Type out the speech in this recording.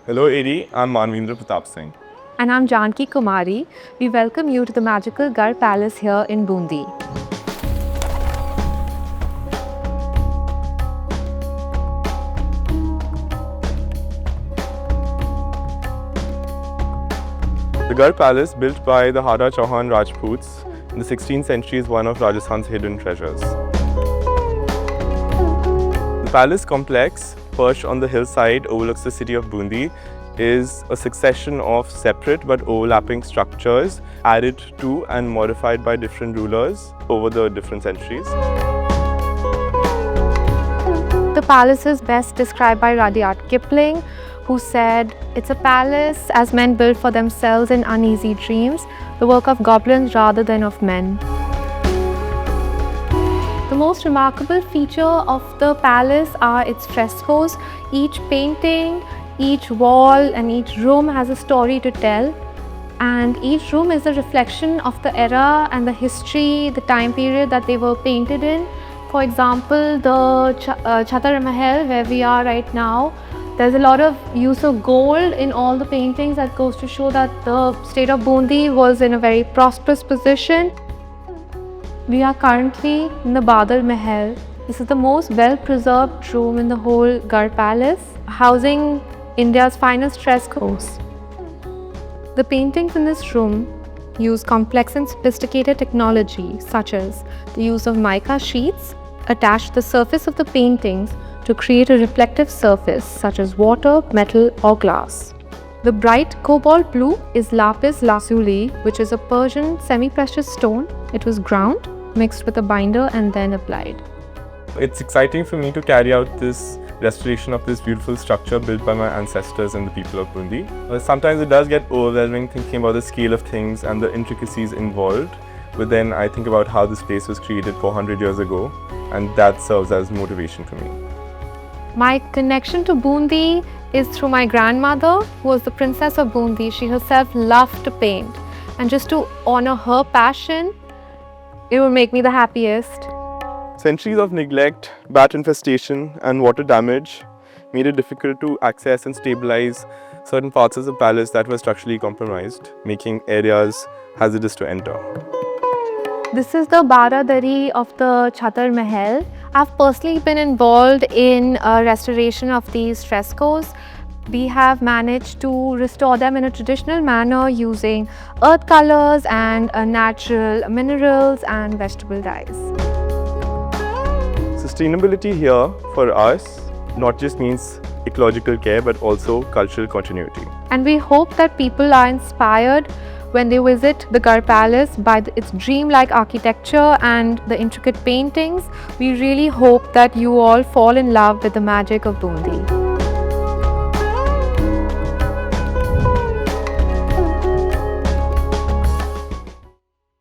Hello AD, I'm Manavendra Pratap Singh. And I'm Janaki Kumari. We welcome you to the magical Garh Palace here in Bundi. The Garh Palace, built by the Hara Chauhan Rajputs in the 16th century, is one of Rajasthan's hidden treasures. The palace complex, perched on the hillside, overlooks the city of Bundi, is a succession of separate but overlapping structures added to and modified by different rulers over the different centuries. The palace is best described by Rudyard Kipling, who said, "It's a palace as men built for themselves in uneasy dreams, the work of goblins rather than of men." The most remarkable feature of the palace are its frescoes. Each painting, each wall and each room has a story to tell, and each room is a reflection of the era and the history, the time period that they were painted in. For example, the Chhatar Mahal, where we are right now, there's a lot of use of gold in all the paintings. That goes to show that the state of Bundi was in a very prosperous position. We are currently in the Badal Mahal. This is the most well-preserved room in the whole Garh Palace, housing India's finest frescoes. The paintings in this room use complex and sophisticated technology, such as the use of mica sheets attached to the surface of the paintings to create a reflective surface, such as water, metal, or glass. The bright cobalt blue is lapis lazuli, which is a Persian semi-precious stone. It was ground, mixed with a binder, and then applied. It's exciting for me to carry out this restoration of this beautiful structure built by my ancestors and the people of Bundi. Sometimes it does get overwhelming thinking about the scale of things and the intricacies involved, but then I think about how this place was created 400 years ago, and that serves as motivation for me. My connection to Bundi is through my grandmother, who was the princess of Bundi. She herself loved to paint, and just to honor her passion, it would make me the happiest. Centuries of neglect, bat infestation, and water damage made it difficult to access and stabilize certain parts of the palace that were structurally compromised, making areas hazardous to enter. This is the Baradari of the Chhatar Mahal. I've personally been involved in restoration of these frescoes. We have managed to restore them in a traditional manner using earth colors and natural minerals and vegetable dyes. Sustainability here for us not just means ecological care but also cultural continuity. And we hope that people are inspired when they visit the Garh Palace by its dreamlike architecture and the intricate paintings. We really hope that you all fall in love with the magic of Bundi.